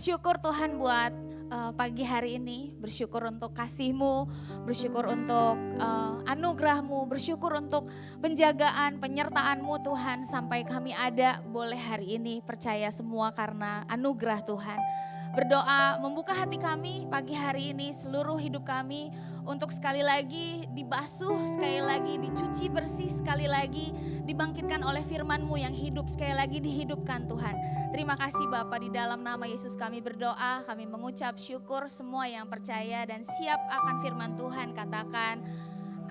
bersyukur Tuhan buat pagi hari ini, bersyukur untuk kasih-Mu, bersyukur untuk anugerah-Mu, bersyukur untuk penjagaan, penyertaan-Mu Tuhan sampai kami ada boleh hari ini, percaya semua karena anugerah Tuhan. Berdoa membuka hati kami pagi hari ini, seluruh hidup kami untuk sekali lagi dibasuh, sekali lagi dicuci bersih, sekali lagi dibangkitkan oleh firman-Mu yang hidup, sekali lagi dihidupkan Tuhan. Terima kasih Bapa, di dalam nama Yesus kami berdoa, kami mengucap syukur. Semua yang percaya dan siap akan firman Tuhan katakan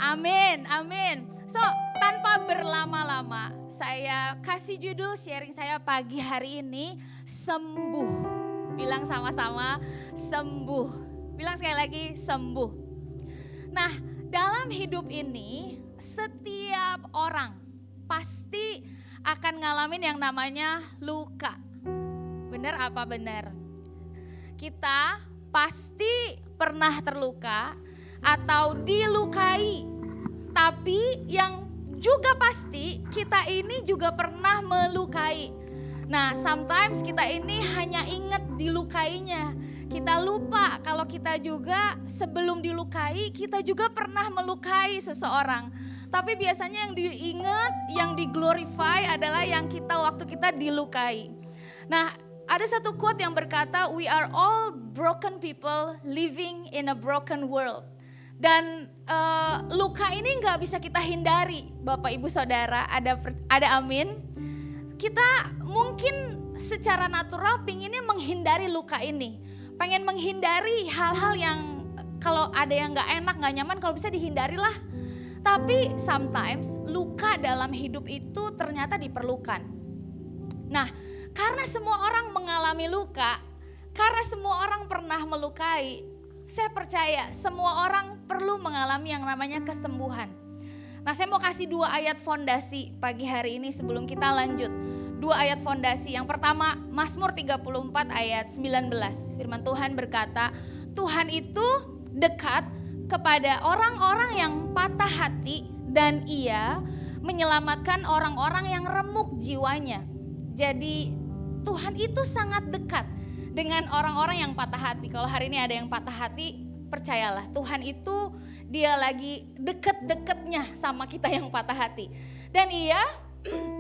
amin, amin. So, tanpa berlama-lama, saya kasih judul sharing saya pagi hari ini, sembuh. Bilang sama-sama, sembuh. Bilang sekali lagi, sembuh. Nah, dalam hidup ini, setiap orang pasti akan ngalamin yang namanya luka. Benar apa benar? Kita pasti pernah terluka atau dilukai. Tapi yang juga pasti kita ini juga pernah melukai. Nah, sometimes kita ini hanya ingat dilukainya. Kita lupa kalau kita juga sebelum dilukai, kita juga pernah melukai seseorang. Tapi biasanya yang diingat, yang diglorify adalah yang waktu kita dilukai. Nah, ada satu quote yang berkata, we are all broken people living in a broken world. Dan luka ini gak bisa kita hindari, Bapak Ibu Saudara, ada amin. Kita mungkin secara natural pinginnya menghindari luka ini. Pengen menghindari hal-hal yang kalau ada yang gak enak, gak nyaman, kalau bisa dihindari lah. Tapi sometimes luka dalam hidup itu ternyata diperlukan. Nah, karena semua orang mengalami luka, karena semua orang pernah melukai, saya percaya semua orang perlu mengalami yang namanya kesembuhan. Nah, saya mau kasih 2 ayat fondasi pagi hari ini sebelum kita lanjut. 2 ayat fondasi. Yang pertama, Mazmur 34 ayat 19. Firman Tuhan berkata, Tuhan itu dekat kepada orang-orang yang patah hati dan Ia menyelamatkan orang-orang yang remuk jiwanya. Jadi Tuhan itu sangat dekat dengan orang-orang yang patah hati. Kalau hari ini ada yang patah hati, percayalah Tuhan itu Dia lagi deket-deketnya sama kita yang patah hati. Dan Ia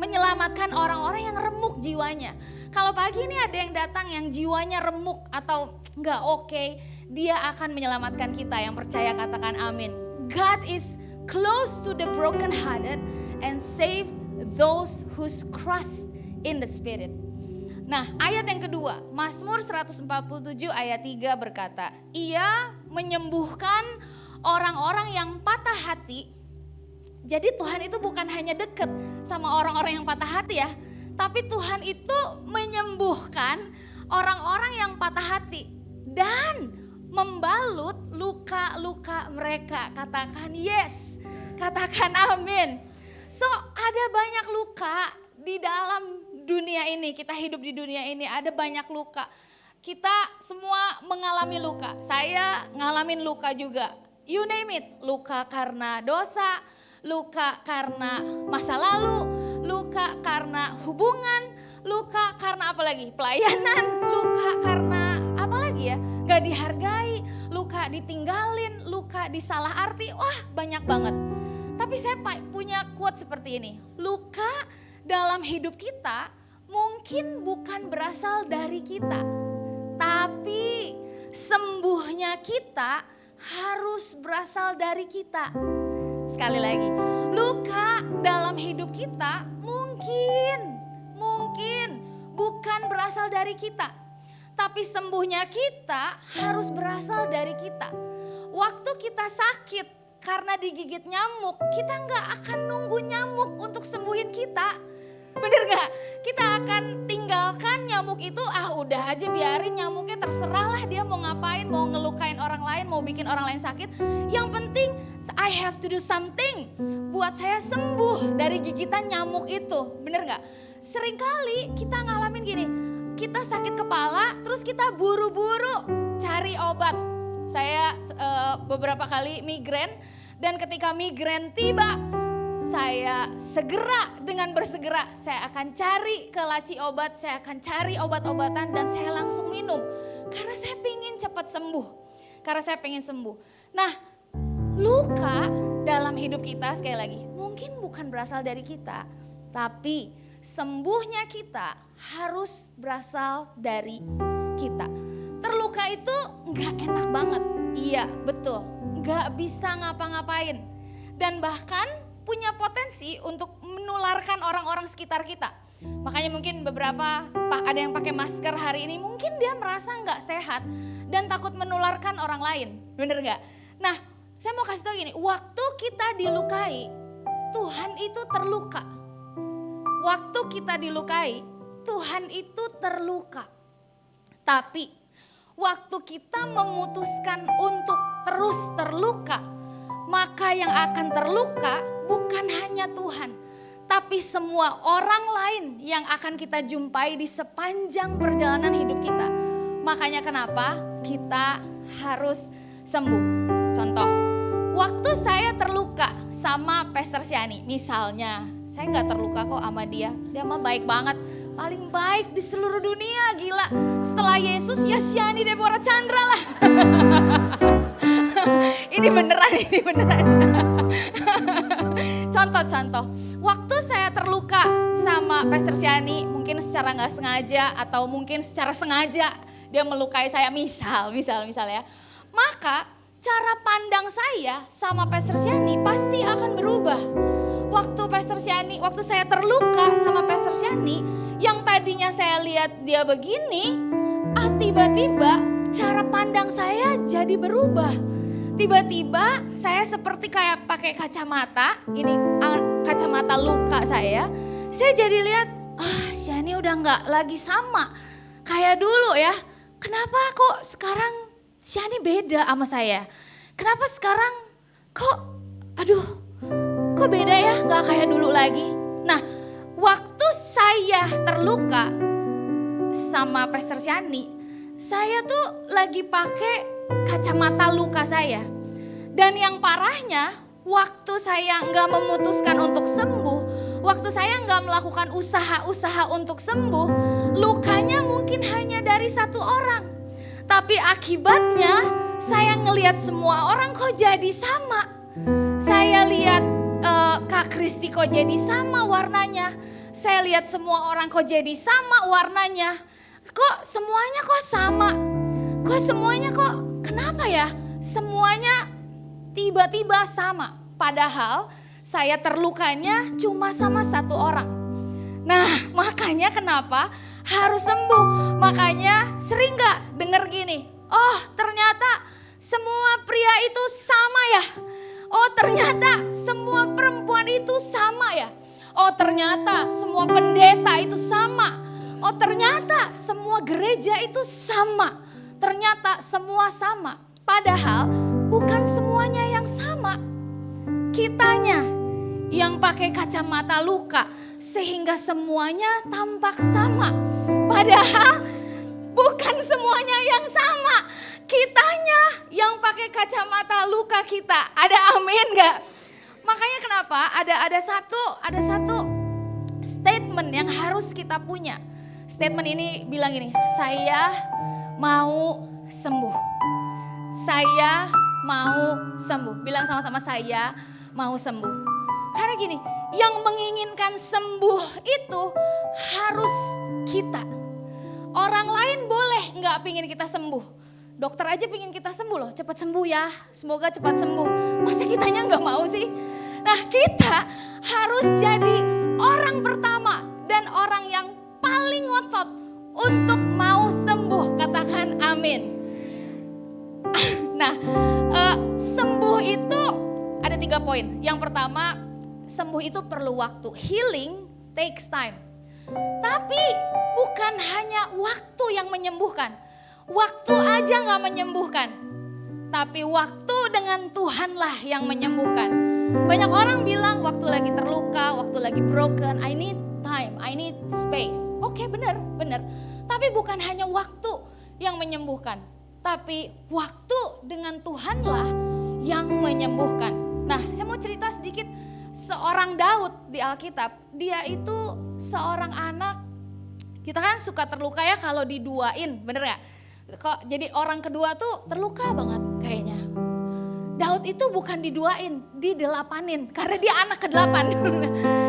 menyelamatkan orang-orang yang remuk jiwanya. Kalau pagi ini ada yang datang yang jiwanya remuk atau nggak oke, Dia akan menyelamatkan kita. Yang percaya katakan amin. God is close to the broken-hearted and saves those who's crushed in the spirit. Nah, ayat yang kedua, Mazmur 147 ayat 3 berkata, Ia menyembuhkan orang-orang yang patah hati. Jadi Tuhan itu bukan hanya dekat sama orang-orang yang patah hati ya, tapi Tuhan itu menyembuhkan orang-orang yang patah hati dan membalut luka-luka mereka. Katakan yes, katakan amin. So, ada banyak luka di dalam dunia ini, kita hidup di dunia ini ada banyak luka. Kita semua mengalami luka, saya ngalamin luka juga. You name it, luka karena dosa, luka karena masa lalu, luka karena hubungan, luka karena apa lagi? Pelayanan, luka karena apa lagi ya? Gak dihargai, luka ditinggalin, luka disalah arti, wah banyak banget. Tapi saya punya quote seperti ini, luka dalam hidup kita mungkin bukan berasal dari kita, tapi sembuhnya kita harus berasal dari kita. Sekali lagi, luka dalam hidup kita mungkin bukan berasal dari kita, tapi sembuhnya kita harus berasal dari kita. Waktu kita sakit karena digigit nyamuk, kita nggak akan nunggu nyamuk untuk sembuhin kita. Bener gak? Kita akan tinggalkan nyamuk itu, udah aja biarin nyamuknya, terserah lah dia mau ngapain, mau ngelukain orang lain, mau bikin orang lain sakit. Yang penting I have to do something buat saya sembuh dari gigitan nyamuk itu. Bener gak? Seringkali kita ngalamin gini, kita sakit kepala terus kita buru-buru cari obat. Saya beberapa kali migrain dan ketika migrain tiba, saya segera dengan bersegera, saya akan cari ke laci obat, saya akan cari obat-obatan dan saya langsung minum. Karena saya pengen cepat sembuh, karena saya pengen sembuh. Nah, luka dalam hidup kita sekali lagi, mungkin bukan berasal dari kita, tapi sembuhnya kita harus berasal dari kita. Terluka itu gak enak banget, iya betul, gak bisa ngapa-ngapain. Dan bahkan punya potensi untuk menularkan orang-orang sekitar kita. Makanya mungkin beberapa ada yang pakai masker hari ini, mungkin dia merasa gak sehat dan takut menularkan orang lain, bener gak? Nah, saya mau kasih tahu gini, waktu kita dilukai, Tuhan itu terluka. Waktu kita dilukai, Tuhan itu terluka. Tapi waktu kita memutuskan untuk terus terluka, maka yang akan terluka bukan hanya Tuhan, tapi semua orang lain yang akan kita jumpai di sepanjang perjalanan hidup kita. Makanya kenapa kita harus sembuh. Contoh, waktu saya terluka sama Pastor Shani, misalnya, saya gak terluka kok sama dia mah baik banget, paling baik di seluruh dunia, gila. Setelah Yesus ya Shani Deborah Chandra lah. Ini beneran. Contoh, waktu saya terluka sama Pastor Shani, mungkin secara gak sengaja atau mungkin secara sengaja dia melukai saya, misal ya. Maka cara pandang saya sama Pastor Shani pasti akan berubah. Waktu saya terluka sama Pastor Shani, yang tadinya saya lihat dia begini, tiba-tiba cara pandang saya jadi berubah. Tiba-tiba saya seperti kayak pakai kacamata, ini kacamata luka saya jadi lihat, Shani udah gak lagi sama kayak dulu ya. Kenapa kok sekarang Shani beda sama saya? Kenapa sekarang kok beda ya, gak kayak dulu lagi. Nah, waktu saya terluka sama Pastor Shani, saya tuh lagi pakai kacamata luka saya. Dan yang parahnya, waktu saya gak memutuskan untuk sembuh, waktu saya gak melakukan usaha-usaha untuk sembuh, lukanya mungkin hanya dari satu orang. Tapi akibatnya saya ngelihat semua orang kok jadi sama. Saya lihat Kak Kristi kok jadi sama warnanya. Saya lihat semua orang kok jadi sama warnanya. Kok semuanya kok sama? Kok semuanya kok kenapa ya? Semuanya tiba-tiba sama. Padahal saya terlukanya cuma sama satu orang. Nah, makanya kenapa harus sembuh. Makanya sering gak denger gini, oh ternyata semua pria itu sama ya. Oh ternyata semua perempuan itu sama ya. Oh ternyata semua pendeta itu sama. Oh ternyata semua gereja itu sama. Ternyata semua sama. Padahal bukan semuanya yang sama. Kitanya yang pakai kacamata luka sehingga semuanya tampak sama. Padahal bukan semuanya yang sama. Kitanya yang pakai kacamata luka kita. Ada amin gak? Makanya kenapa ada satu statement yang harus kita punya. Statement ini bilang gini, saya mau sembuh. Saya mau sembuh. Bilang sama-sama, saya mau sembuh. Karena gini, yang menginginkan sembuh itu harus kita. Orang lain boleh gak pingin kita sembuh. Dokter aja pingin kita sembuh loh, cepat sembuh ya, semoga cepat sembuh. Masa kitanya gak mau sih? Nah, kita harus jadi orang pertama dan orang yang paling ngotot untuk mau sembuh. Katakan amin. Nah, sembuh itu ada 3 poin. Yang pertama, sembuh itu perlu waktu. Healing takes time. Tapi bukan hanya waktu yang menyembuhkan. Waktu aja gak menyembuhkan. Tapi waktu dengan Tuhanlah yang menyembuhkan. Banyak orang bilang waktu lagi terluka, waktu lagi broken, I need time, I need space. Oke, benar. Tapi bukan hanya waktu yang menyembuhkan. Tapi waktu dengan Tuhanlah yang menyembuhkan. Nah, saya mau cerita sedikit seorang Daud di Alkitab. Dia itu seorang anak, kita kan suka terluka ya kalau diduain, bener gak? Kok jadi orang kedua tuh terluka banget kayaknya. Daud itu bukan diduain, didelapanin karena dia anak ke-8.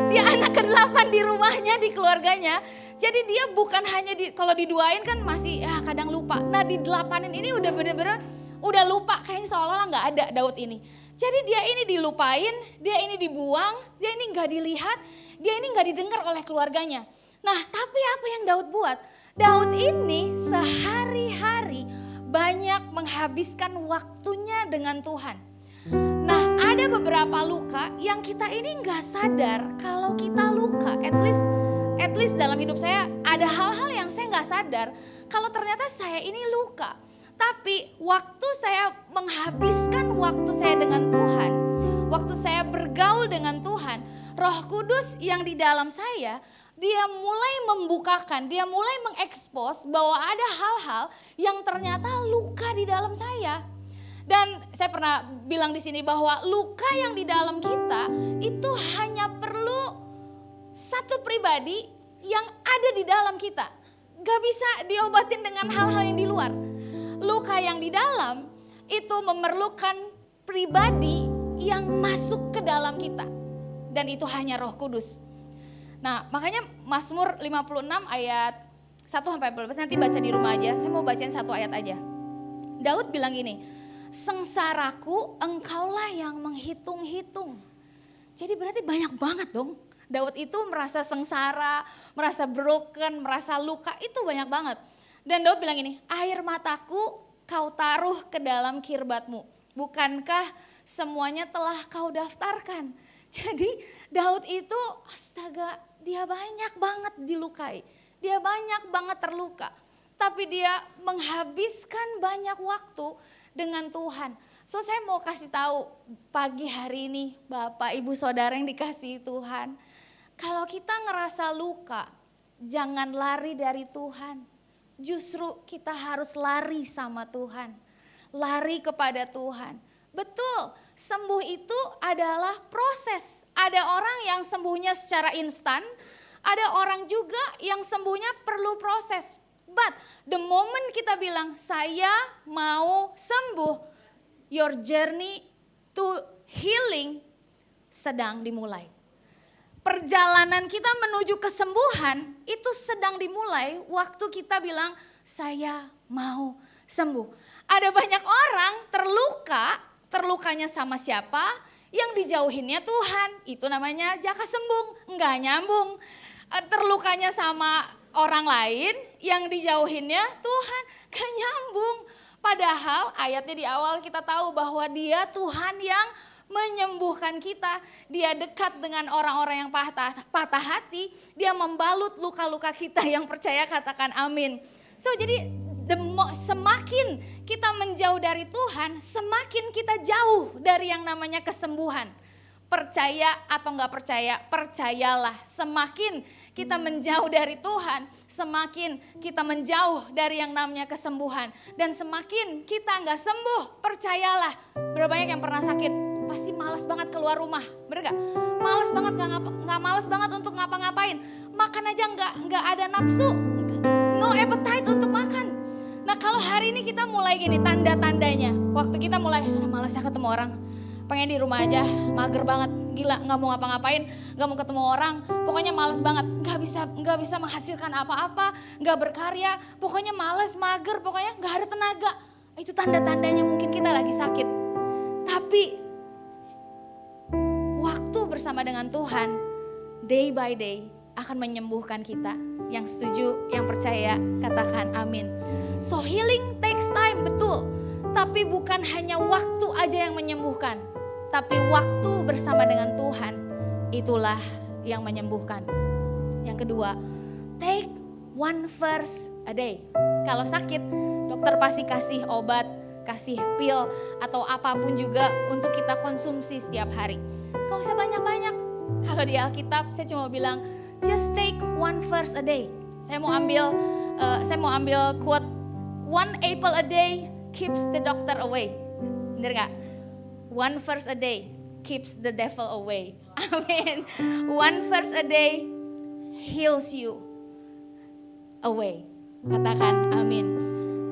Dia anak ke-8 di rumahnya, di keluarganya. Jadi dia bukan hanya kalau diduain kan masih kadang lupa. Nah, didelapanin ini udah bener-bener udah lupa, kayaknya seolah-olah gak ada Daud ini. Jadi dia ini dilupain, dia ini dibuang, dia ini gak dilihat, dia ini gak didengar oleh keluarganya. Nah, tapi apa yang Daud buat? Daud ini sehari-hari banyak menghabiskan waktunya dengan Tuhan. Nah, ada beberapa luka yang kita ini gak sadar kalau kita luka. At least dalam hidup saya ada hal-hal yang saya gak sadar kalau ternyata saya ini luka. Tapi waktu saya menghabiskan waktu saya dengan Tuhan, waktu saya bergaul dengan Tuhan, Roh Kudus yang di dalam saya, dia mulai membukakan, dia mulai mengekspos bahwa ada hal-hal yang ternyata luka di dalam saya. Dan saya pernah bilang di sini bahwa luka yang di dalam kita itu hanya perlu satu pribadi yang ada di dalam kita. Gak bisa diobatin dengan hal-hal yang di luar. Luka yang di dalam itu memerlukan pribadi yang masuk ke dalam kita. Dan itu hanya Roh Kudus. Nah, makanya Mazmur 56 ayat 1-14 nanti baca di rumah aja. Saya mau bacain satu ayat aja. Daud bilang gini, sengsaraku engkaulah yang menghitung-hitung. Jadi berarti banyak banget dong. Daud itu merasa sengsara, merasa broken, merasa luka, itu banyak banget. Dan Daud bilang gini, air mataku kau taruh ke dalam kirbatmu. Bukankah semuanya telah kau daftarkan? Jadi Daud itu astaga, dia banyak banget dilukai. Dia banyak banget terluka. Tapi dia menghabiskan banyak waktu dengan Tuhan. So saya mau kasih tahu pagi hari ini Bapak Ibu Saudara yang dikasihi Tuhan. Kalau kita ngerasa luka, jangan lari dari Tuhan. Justru kita harus lari sama Tuhan. Lari kepada Tuhan. Betul, sembuh itu adalah proses. Ada orang yang sembuhnya secara instan, ada orang juga yang sembuhnya perlu proses. But the moment kita bilang saya mau sembuh, your journey to healing sedang dimulai. Perjalanan kita menuju kesembuhan itu sedang dimulai waktu kita bilang saya mau sembuh. Ada banyak orang terlukanya sama siapa? Yang dijauhinnya Tuhan, itu namanya jaka sembung, enggak nyambung. Terlukanya sama orang lain, yang dijauhinnya Tuhan, gak nyambung. Padahal ayatnya di awal kita tahu bahwa dia Tuhan yang menyembuhkan kita. Dia dekat dengan orang-orang yang patah hati. Dia membalut luka-luka kita, yang percaya katakan amin. So jadi semakin kita menjauh dari Tuhan, semakin kita jauh dari yang namanya kesembuhan. Percaya atau enggak percaya, percayalah. Semakin kita menjauh dari Tuhan, semakin kita menjauh dari yang namanya kesembuhan. Dan semakin kita enggak sembuh, percayalah. Berapa banyak yang pernah sakit? Pasti malas banget keluar rumah, bener gak? Malas banget, gak malas banget untuk ngapa-ngapain. Makan aja gak ada nafsu, no appetite untuk makan. Nah kalau hari ini kita mulai gini tanda-tandanya. Waktu kita mulai, malas ya ketemu orang. Pengen di rumah aja, mager banget, gila gak mau ngapa-ngapain, gak mau ketemu orang. Pokoknya malas banget, gak bisa menghasilkan apa-apa, gak berkarya. Pokoknya malas, mager, pokoknya gak ada tenaga. Itu tanda-tandanya mungkin kita lagi sakit. Tapi waktu bersama dengan Tuhan, day by day akan menyembuhkan kita. Yang setuju, yang percaya, katakan amin. So healing takes time, betul. Tapi bukan hanya waktu aja yang menyembuhkan. Tapi waktu bersama dengan Tuhan, itulah yang menyembuhkan. Yang kedua, take one verse a day. Kalau sakit, dokter pasti kasih obat, kasih pil, atau apapun juga untuk kita konsumsi setiap hari. Gak usah banyak-banyak. Kalau di Alkitab saya cuma bilang just take one verse a day. Saya mau ambil quote, one apple a day keeps the doctor away. Bener gak? One verse a day keeps the devil away. Amin. One verse a day heals you away. Katakan amin.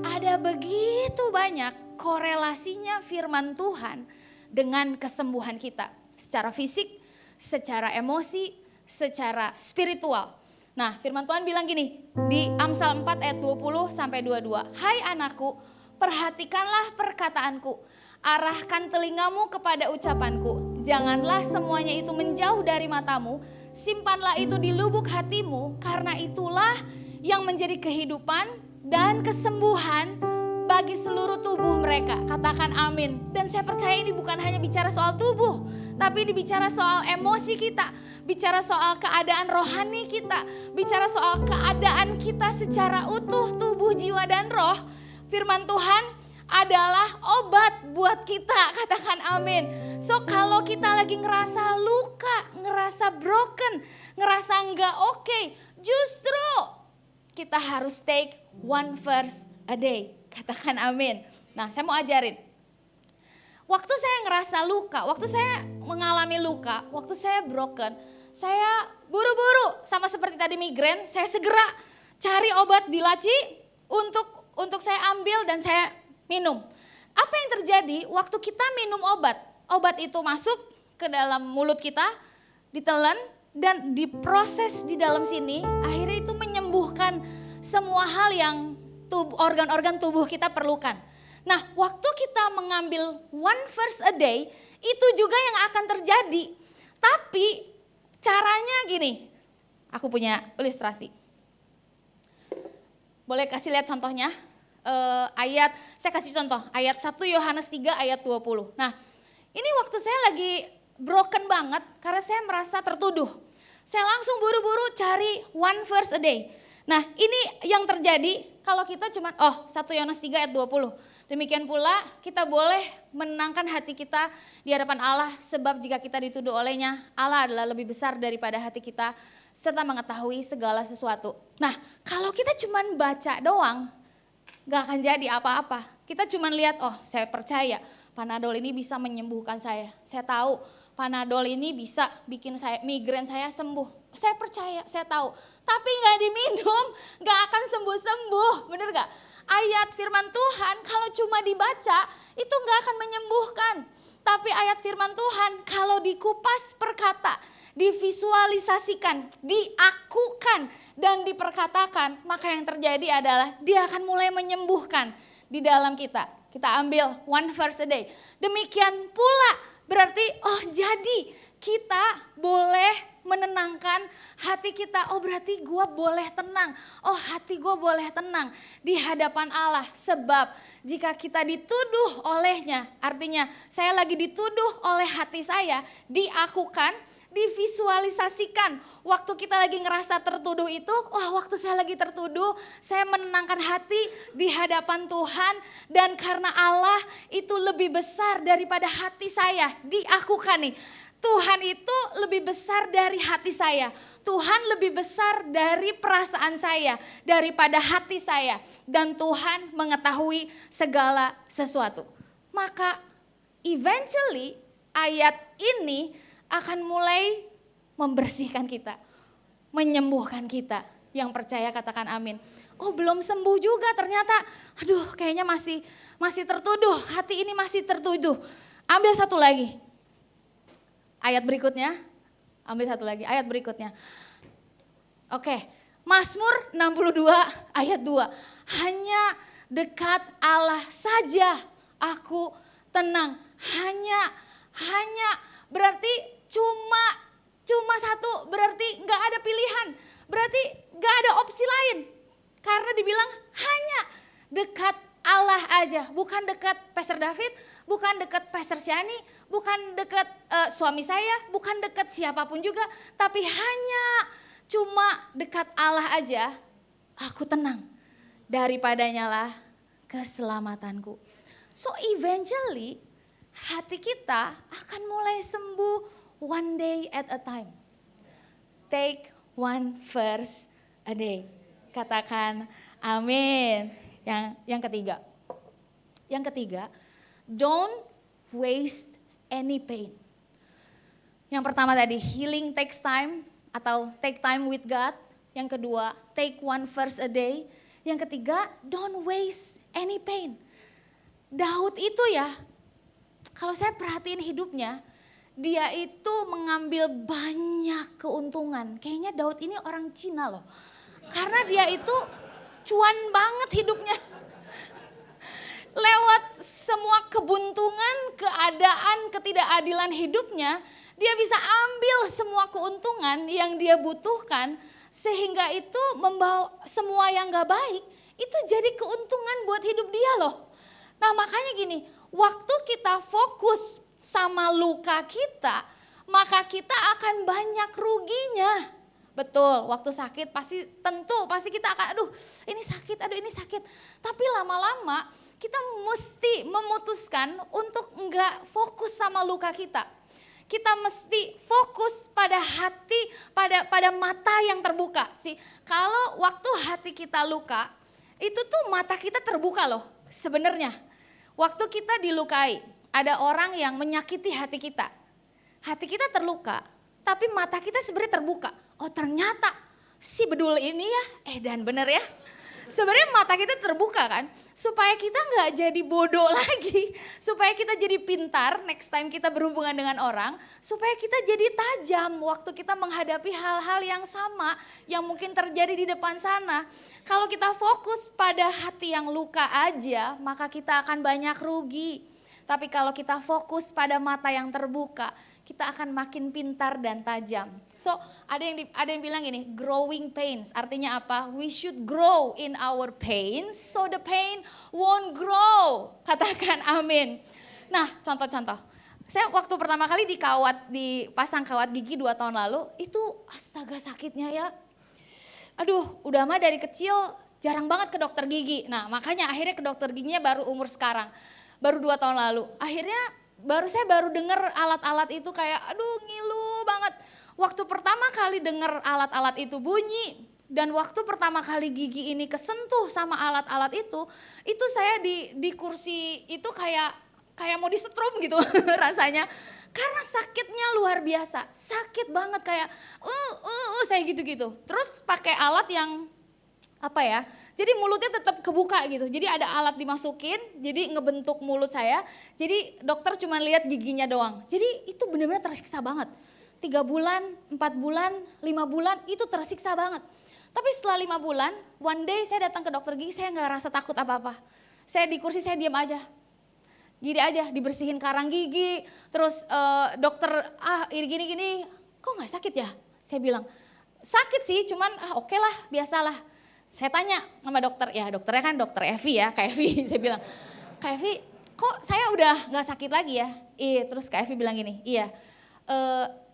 Ada begitu banyak korelasinya firman Tuhan dengan kesembuhan kita. Secara fisik, secara emosi, secara spiritual. Nah, firman Tuhan bilang gini di Amsal 4 ayat 20 sampai 22. Hai anakku, perhatikanlah perkataanku. Arahkan telingamu kepada ucapanku. Janganlah semuanya itu menjauh dari matamu. Simpanlah itu di lubuk hatimu. Karena itulah yang menjadi kehidupan dan kesembuhan bagi seluruh tubuh mereka. Katakan amin. Dan saya percaya ini bukan hanya bicara soal tubuh, tapi ini bicara soal emosi kita, bicara soal keadaan rohani kita, bicara soal keadaan kita secara utuh, tubuh, jiwa, dan roh. Firman Tuhan adalah obat buat kita. Katakan amin. So kalau kita lagi ngerasa luka, ngerasa broken, ngerasa nggak oke, justru kita harus take one verse a day. Katakan amin. Nah, saya mau ajarin. Waktu saya ngerasa luka, waktu saya mengalami luka, waktu saya broken, saya buru-buru sama seperti tadi migrain, saya segera cari obat di laci untuk saya ambil dan saya minum. Apa yang terjadi waktu kita minum obat itu masuk ke dalam mulut kita, ditelan dan diproses di dalam sini, akhirnya itu menyembuhkan semua hal yang organ-organ tubuh kita perlukan. Nah, waktu kita mengambil one verse a day, itu juga yang akan terjadi. Tapi caranya gini, aku punya ilustrasi. Boleh kasih lihat contohnya? Saya kasih contoh, ayat 1 Yohanes 3 ayat 20. Nah, ini waktu saya lagi broken banget karena saya merasa tertuduh. Saya langsung buru-buru cari one verse a day. Nah, ini yang terjadi kalau kita cuma 1 Yohanes 3 ayat 20. Demikian pula kita boleh menenangkan hati kita di hadapan Allah, sebab jika kita dituduh olehnya, Allah adalah lebih besar daripada hati kita serta mengetahui segala sesuatu. Nah, kalau kita cuma baca doang, gak akan jadi apa-apa. Kita cuma lihat, saya percaya Panadol ini bisa menyembuhkan saya. Saya tahu Panadol ini bisa bikin migrain saya sembuh. Saya percaya, saya tahu. Tapi gak diminum, gak akan sembuh-sembuh. Bener gak? Ayat firman Tuhan kalau cuma dibaca itu gak akan menyembuhkan. Tapi ayat firman Tuhan kalau dikupas per kata, divisualisasikan, diakukan dan diperkatakan, maka yang terjadi adalah dia akan mulai menyembuhkan di dalam kita. Kita ambil one verse a day. Demikian pula berarti jadi kita boleh menenangkan hati kita. Berarti gue boleh tenang. Hati gue boleh tenang di hadapan Allah. Sebab jika kita dituduh olehnya, artinya saya lagi dituduh oleh hati saya, diakukan, divisualisasikan. Waktu kita lagi ngerasa tertuduh itu, waktu saya lagi tertuduh, saya menenangkan hati di hadapan Tuhan. Dan karena Allah itu lebih besar daripada hati saya, diakukan nih. Tuhan itu lebih besar dari hati saya. Tuhan lebih besar dari perasaan saya, daripada hati saya. Dan Tuhan mengetahui segala sesuatu. Maka eventually ayat ini akan mulai membersihkan kita, menyembuhkan kita. Yang percaya katakan amin. Belum sembuh juga ternyata. Kayaknya masih tertuduh. Hati ini masih tertuduh. Ambil satu lagi. Ayat berikutnya. Ambil satu lagi. Ayat berikutnya. Oke. Mazmur 62 ayat 2. Hanya dekat Allah saja aku tenang. Hanya berarti cuma satu, berarti gak ada pilihan, berarti gak ada opsi lain. Karena dibilang hanya dekat Allah aja, bukan dekat Pastor David, bukan dekat Pastor Shani, bukan dekat suami saya, bukan dekat siapapun juga, tapi hanya cuma dekat Allah aja, aku tenang. Daripadanya lah keselamatanku. So eventually hati kita akan mulai sembuh one day at a time. Take one verse a day. Katakan amin. Yang ketiga, don't waste any pain. Yang pertama tadi, healing takes time atau take time with God. Yang kedua, take one verse a day. Yang ketiga, don't waste any pain. Daud itu ya, kalau saya perhatiin hidupnya, dia itu mengambil banyak keuntungan. Kayaknya Daud ini orang Cina loh. Karena dia itu cuan banget hidupnya. Lewat semua kebuntungan, keadaan, ketidakadilan hidupnya, dia bisa ambil semua keuntungan yang dia butuhkan, sehingga itu membawa semua yang gak baik, itu jadi keuntungan buat hidup dia loh. Nah makanya gini, waktu kita fokus sama luka kita, maka kita akan banyak ruginya. Betul, waktu sakit pasti kita akan aduh ini sakit. Tapi lama-lama kita mesti memutuskan untuk enggak fokus sama luka kita. Kita mesti fokus pada hati, pada mata yang terbuka. Sih, kalau waktu hati kita luka, itu tuh mata kita terbuka loh sebenarnya. Waktu kita dilukai, ada orang yang menyakiti hati kita. Hati kita terluka, tapi mata kita sebenarnya terbuka. Oh ternyata si bedul ini ya, dan bener ya. Sebenarnya mata kita terbuka kan, supaya kita nggak jadi bodoh lagi, supaya kita jadi pintar next time kita berhubungan dengan orang, supaya kita jadi tajam waktu kita menghadapi hal-hal yang sama yang mungkin terjadi di depan sana. Kalau kita fokus pada hati yang luka aja, maka kita akan banyak rugi. Tapi kalau kita fokus pada mata yang terbuka, kita akan makin pintar dan tajam. So ada yang bilang gini, growing pains. Artinya apa? We should grow in our pain so the pain won't grow. Katakan amin. Nah contoh-contoh. Saya waktu pertama kali dipasang kawat gigi 2 tahun lalu, itu astaga sakitnya ya. Aduh udah mah dari kecil jarang banget ke dokter gigi. Nah makanya akhirnya ke dokter giginya baru umur sekarang. Baru 2 tahun lalu. Akhirnya saya baru dengar alat-alat itu kayak aduh ngilu banget. Waktu pertama kali dengar alat-alat itu bunyi dan waktu pertama kali gigi ini kesentuh sama alat-alat itu saya di kursi itu kayak mau disetrum gitu rasanya. Karena sakitnya luar biasa, sakit banget kayak saya gitu-gitu. Terus pakai alat yang apa ya? Jadi mulutnya tetap kebuka gitu. Jadi ada alat dimasukin, jadi ngebentuk mulut saya. Jadi dokter cuma lihat giginya doang. Jadi itu benar-benar tersiksa banget. 3 bulan, 4 bulan, 5 bulan itu tersiksa banget. Tapi setelah 5 bulan, one day saya datang ke dokter gigi, saya gak rasa takut apa-apa. Saya di kursi saya diam aja. Gini aja, dibersihin karang gigi. Terus dokter, gini-gini, kok gak sakit ya? Saya bilang, sakit sih cuman oke lah, biasalah. Saya tanya sama dokter, ya dokternya kan dokter Evi ya, Kak Evi. Saya bilang, Kak Evi kok saya udah gak sakit lagi ya? Terus Kak Evi bilang gini, iya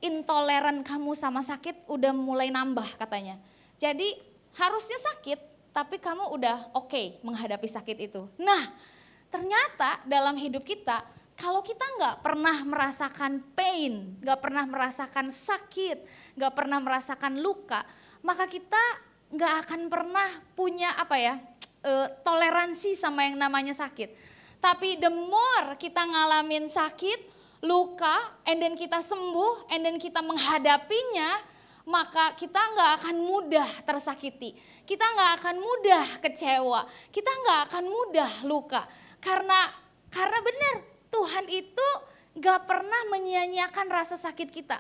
intoleran kamu sama sakit udah mulai nambah katanya. Jadi harusnya sakit tapi kamu udah oke menghadapi sakit itu. Nah ternyata dalam hidup kita kalau kita gak pernah merasakan pain, gak pernah merasakan sakit, gak pernah merasakan luka, maka kita gak akan pernah punya toleransi sama yang namanya sakit. Tapi the more kita ngalamin sakit, luka, and then kita sembuh, and then kita menghadapinya, maka kita gak akan mudah tersakiti. Kita gak akan mudah kecewa, kita gak akan mudah luka. Karena benar Tuhan itu gak pernah menyia-nyiakan rasa sakit kita.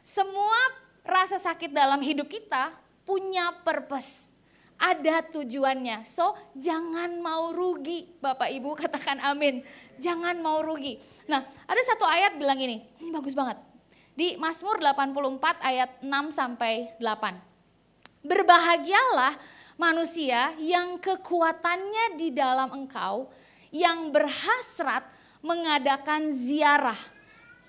Semua rasa sakit dalam hidup kita punya purpose, ada tujuannya. So jangan mau rugi, Bapak Ibu katakan amin. Jangan mau rugi. Nah ada satu ayat bilang ini bagus banget. Di Mazmur 84 ayat 6 sampai 8. Berbahagialah manusia yang kekuatannya di dalam Engkau, yang berhasrat mengadakan ziarah.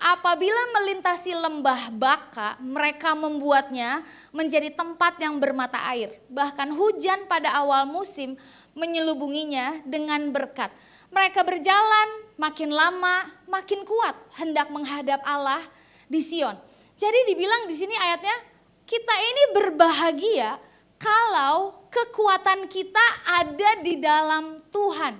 Apabila melintasi lembah Baka, mereka membuatnya menjadi tempat yang bermata air. Bahkan hujan pada awal musim menyelubunginya dengan berkat. Mereka berjalan makin lama makin kuat hendak menghadap Allah di Sion. Jadi dibilang di sini ayatnya, kita ini berbahagia kalau kekuatan kita ada di dalam Tuhan.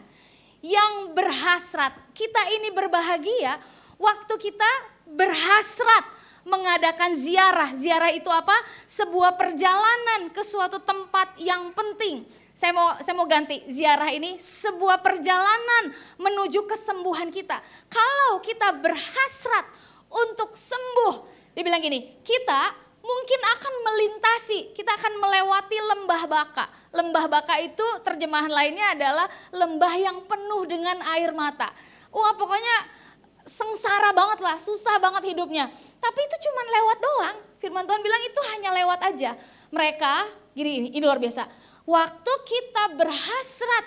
Yang berhasrat, kita ini berbahagia waktu kita berhasrat mengadakan ziarah. Ziarah itu apa? Sebuah perjalanan ke suatu tempat yang penting. Saya mau ganti, ziarah ini sebuah perjalanan menuju kesembuhan kita. Kalau kita berhasrat untuk sembuh, dia bilang gini, kita mungkin akan melintasi, kita akan melewati lembah baka. Lembah baka itu terjemahan lainnya adalah lembah yang penuh dengan air mata. Wah, pokoknya sengsara banget lah, susah banget hidupnya. Tapi itu cuma lewat doang. Firman Tuhan bilang itu hanya lewat aja. Mereka, gini, ini luar biasa. Waktu kita berhasrat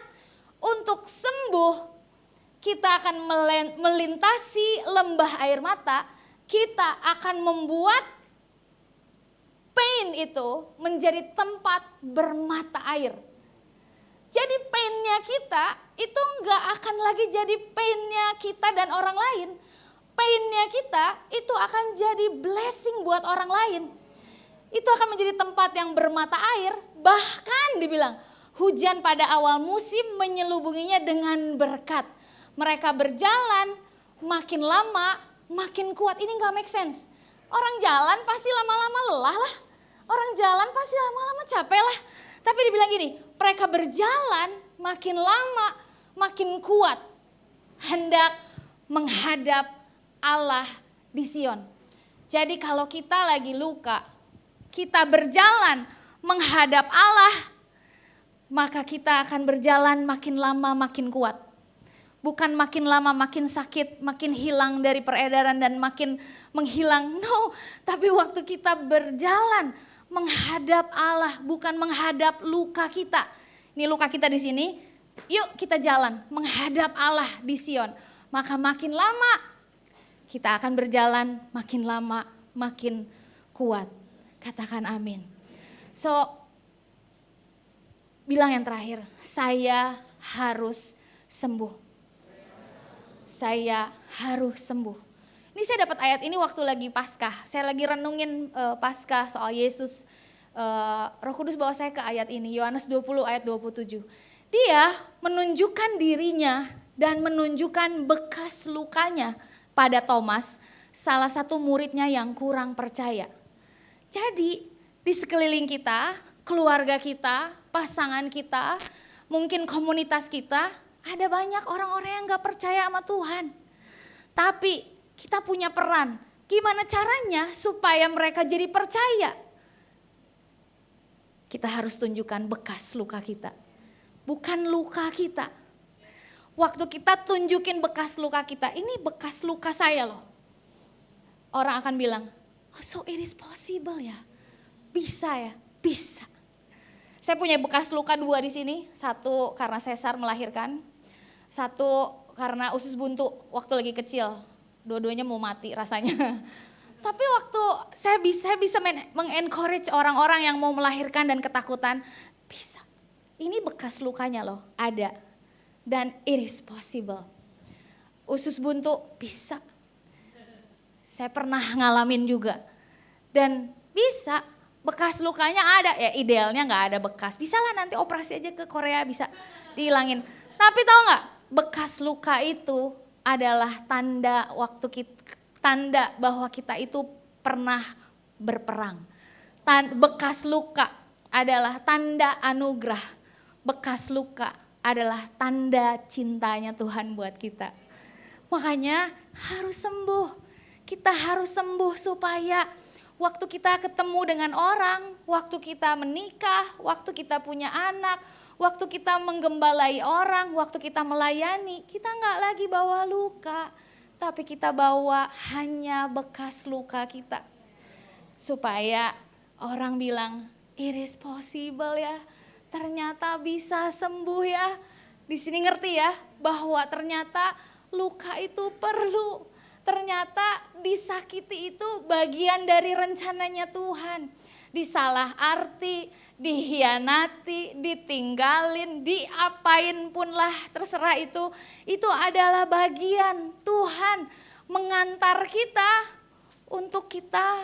untuk sembuh, kita akan melintasi lembah air mata, kita akan membuat pain itu menjadi tempat bermata air. Jadi painnya kita itu enggak akan lagi jadi painnya kita dan orang lain. Painnya kita itu akan jadi blessing buat orang lain. Itu akan menjadi tempat yang bermata air. Bahkan dibilang hujan pada awal musim menyelubunginya dengan berkat. Mereka berjalan makin lama makin kuat. Ini enggak make sense. Orang jalan pasti lama-lama lelah lah. Orang jalan pasti lama-lama capek lah. Tapi dibilang gini, mereka berjalan makin lama makin kuat. Hendak menghadap Allah di Sion. Jadi kalau kita lagi luka, kita berjalan menghadap Allah, maka kita akan berjalan makin lama makin kuat. Bukan makin lama makin sakit, makin hilang dari peredaran dan makin menghilang. No, tapi waktu kita berjalan menghadap Allah, bukan menghadap luka kita. Ini luka kita di sini, yuk kita jalan menghadap Allah di Sion. Maka makin lama kita akan berjalan, makin lama makin kuat. Katakan amin. So, bilang yang terakhir, saya harus sembuh. Saya harus sembuh. Ini saya dapat ayat ini waktu lagi Paskah. Saya lagi renungin Paskah soal Yesus. Roh Kudus bawa saya ke ayat ini, Yohanes 20 ayat 27. Dia menunjukkan dirinya dan menunjukkan bekas lukanya pada Thomas, salah satu muridnya yang kurang percaya. Jadi di sekeliling kita, keluarga kita, pasangan kita, mungkin komunitas kita, ada banyak orang-orang yang gak percaya sama Tuhan. Tapi kita punya peran, gimana caranya supaya mereka jadi percaya? Kita harus tunjukkan bekas luka kita, bukan luka kita. Waktu kita tunjukin bekas luka kita, ini bekas luka saya loh. Orang akan bilang, oh so it is possible ya. Bisa ya, bisa. Saya punya bekas luka 2 di sini. 1 karena sesar melahirkan. 1 karena usus buntu waktu lagi kecil. Dua-duanya mau mati rasanya. Tapi waktu saya bisa mengencourage orang-orang yang mau melahirkan dan ketakutan. Bisa. Ini bekas lukanya loh, ada. Dan it is possible. Usus buntu bisa. Saya pernah ngalamin juga. Dan bisa, bekas lukanya ada. Ya idealnya gak ada bekas. Bisa lah nanti operasi aja ke Korea bisa dihilangin. Tapi tahu gak, bekas luka itu adalah tanda tanda bahwa kita itu pernah berperang. Bekas luka adalah tanda anugerah. Bekas luka adalah tanda cintanya Tuhan buat kita. Makanya harus sembuh. Kita harus sembuh supaya waktu kita ketemu dengan orang, waktu kita menikah, waktu kita punya anak, waktu kita menggembalai orang, waktu kita melayani, kita nggak lagi bawa luka, tapi kita bawa hanya bekas luka kita. Supaya orang bilang, it is possible ya. Ternyata bisa sembuh ya. Di sini ngerti ya bahwa ternyata luka itu perlu. Ternyata disakiti itu bagian dari rencananya Tuhan. Disalah arti, dihianati, ditinggalin, diapain pun lah terserah itu. Itu adalah bagian Tuhan mengantar kita untuk kita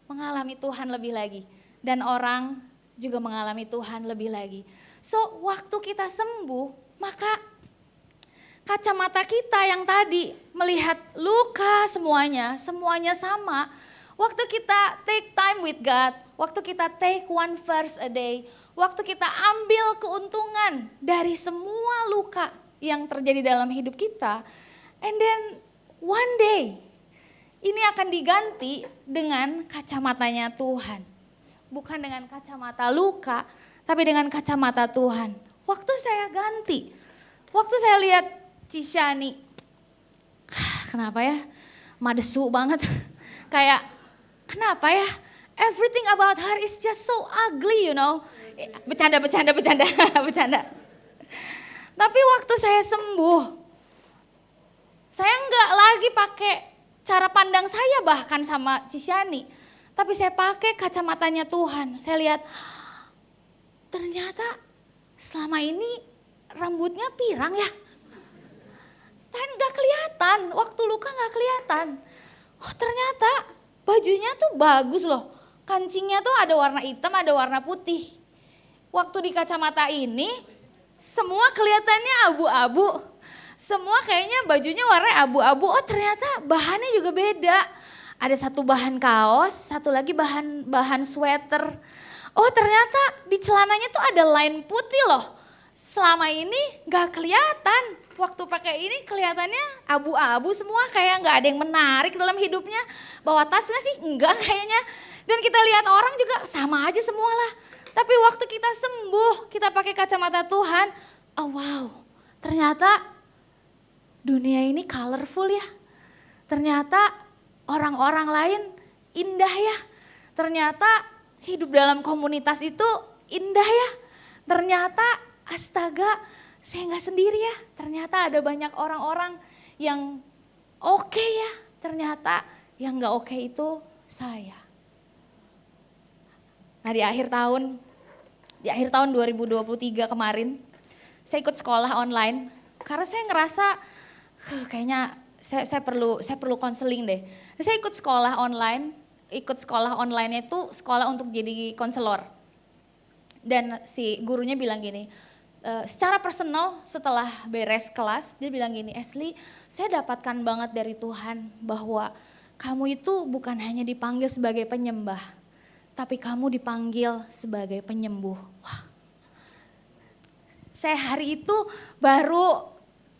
mengalami Tuhan lebih lagi. Dan orang juga mengalami Tuhan lebih lagi. So waktu kita sembuh, maka kacamata kita yang tadi melihat luka semuanya sama. Waktu kita take time with God, waktu kita take one verse a day, waktu kita ambil keuntungan dari semua luka yang terjadi dalam hidup kita, and then one day ini akan diganti dengan kacamatanya Tuhan. Bukan dengan kacamata luka, tapi dengan kacamata Tuhan. Waktu saya ganti, waktu saya lihat Cishani, kenapa ya, madesu banget. Kayak kenapa ya, everything about her is just so ugly, you know. Bercanda. Tapi waktu saya sembuh, saya nggak lagi pakai cara pandang saya bahkan sama Cishani. Tapi saya pakai kacamatanya Tuhan. Saya lihat, ternyata selama ini rambutnya pirang ya. Kan gak kelihatan, waktu luka gak kelihatan. Oh ternyata bajunya tuh bagus loh. Kancingnya tuh ada warna hitam, ada warna putih. Waktu di kacamata ini semua kelihatannya abu-abu. Semua kayaknya bajunya warna abu-abu. Oh ternyata bahannya juga beda. Ada satu bahan kaos, satu lagi bahan sweater. Oh ternyata di celananya tuh ada line putih loh. Selama ini gak kelihatan. Waktu pakai ini kelihatannya abu-abu semua, kayak gak ada yang menarik dalam hidupnya. Bawa tas gak sih? Enggak kayaknya. Dan kita lihat orang juga sama aja semua lah. Tapi waktu kita sembuh, kita pakai kacamata Tuhan. Oh wow, ternyata dunia ini colorful ya. Ternyata orang-orang lain indah ya. Ternyata hidup dalam komunitas itu indah ya. Ternyata astaga, saya gak sendiri ya. Ternyata ada banyak orang-orang yang oke ya. Ternyata yang gak oke itu saya. Nah di akhir tahun 2023 kemarin, saya ikut sekolah online. Karena saya ngerasa kayaknya saya perlu konseling deh. Saya ikut sekolah online. Ikut sekolah online itu sekolah untuk jadi konselor. Dan si gurunya bilang gini, secara personal setelah beres kelas dia bilang gini, Ashley saya dapatkan banget dari Tuhan bahwa kamu itu bukan hanya dipanggil sebagai penyembah, tapi kamu dipanggil sebagai penyembuh. Wah. Saya hari itu baru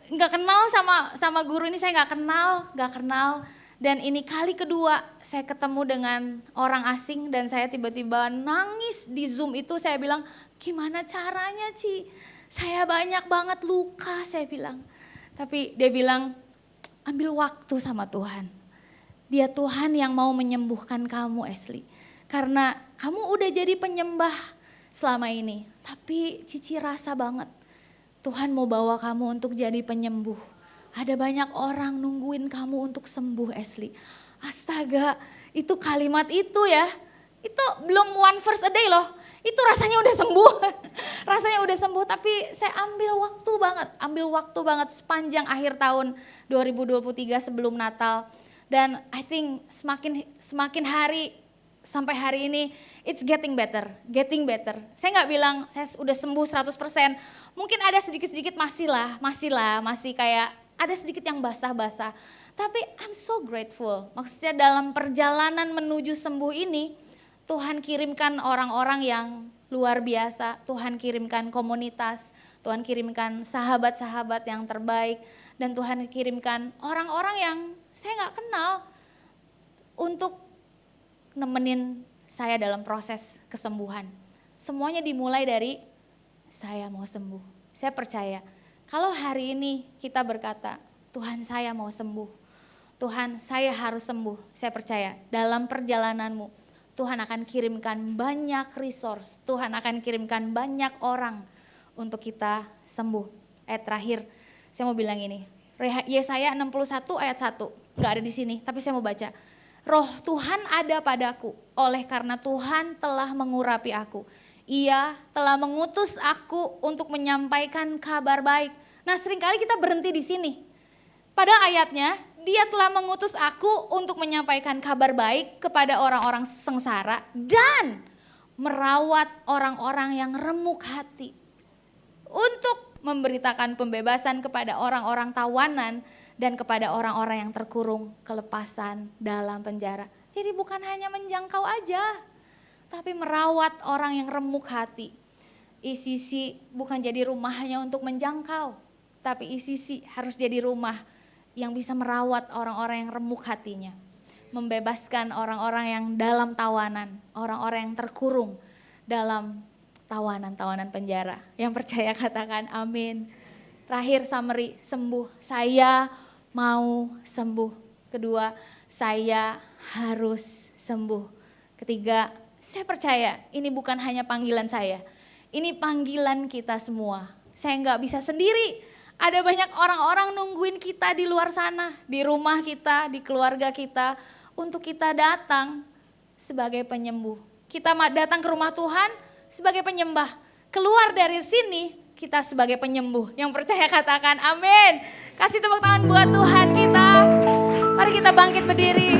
nggak kenal sama guru ini, saya nggak kenal. Dan ini kali kedua saya ketemu dengan orang asing dan saya tiba-tiba nangis di Zoom itu. Saya bilang, gimana caranya Ci? Saya banyak banget luka, saya bilang. Tapi dia bilang, ambil waktu sama Tuhan. Dia Tuhan yang mau menyembuhkan kamu Ashley. Karena kamu udah jadi penyembah selama ini. Tapi Cici rasa banget Tuhan mau bawa kamu untuk jadi penyembuh. Ada banyak orang nungguin kamu untuk sembuh Ashley. Astaga, itu kalimat itu ya. Itu belum one verse a day loh. Itu rasanya udah sembuh. Rasanya udah sembuh, tapi saya ambil waktu banget sepanjang akhir tahun 2023 sebelum Natal. Dan I think semakin hari sampai hari ini it's getting better. Saya nggak bilang saya udah sembuh 100%. Mungkin ada sedikit-sedikit masih kayak ada sedikit yang basah-basah. Tapi I'm so grateful. Maksudnya dalam perjalanan menuju sembuh ini, Tuhan kirimkan orang-orang yang luar biasa. Tuhan kirimkan komunitas, Tuhan kirimkan sahabat-sahabat yang terbaik. Dan Tuhan kirimkan orang-orang yang saya gak kenal untuk nemenin saya dalam proses kesembuhan. Semuanya dimulai dari saya mau sembuh. Saya percaya kalau hari ini kita berkata, Tuhan saya mau sembuh. Tuhan saya harus sembuh. Saya percaya dalam perjalananmu Tuhan akan kirimkan banyak resource. Tuhan akan kirimkan banyak orang untuk kita sembuh. Terakhir saya mau bilang ini. Yesaya 61 ayat 1. Gak ada di sini tapi saya mau baca. Roh Tuhan ada padaku oleh karena Tuhan telah mengurapi aku. Ia telah mengutus aku untuk menyampaikan kabar baik. Nah seringkali kita berhenti di sini. Pada ayatnya, dia telah mengutus aku untuk menyampaikan kabar baik kepada orang-orang sengsara dan merawat orang-orang yang remuk hati. Untuk memberitakan pembebasan kepada orang-orang tawanan dan kepada orang-orang yang terkurung kelepasan dalam penjara. Jadi bukan hanya menjangkau aja, tapi merawat orang yang remuk hati. ICC bukan jadi rumah hanya untuk menjangkau, tapi ICC harus jadi rumah yang bisa merawat orang-orang yang remuk hatinya. Membebaskan orang-orang yang dalam tawanan, orang-orang yang terkurung dalam tawanan-tawanan penjara. Yang percaya katakan amin. Terakhir summary, sembuh. Saya mau sembuh. Kedua, saya harus sembuh. Ketiga, saya percaya ini bukan hanya panggilan saya. Ini panggilan kita semua. Saya nggak bisa sendiri. Ada banyak orang-orang nungguin kita di luar sana. Di rumah kita, di keluarga kita. Untuk kita datang sebagai penyembuh. Kita datang ke rumah Tuhan sebagai penyembah. Keluar dari sini kita sebagai penyembuh. Yang percaya katakan amin. Kasih tepuk tangan buat Tuhan kita. Mari kita bangkit berdiri.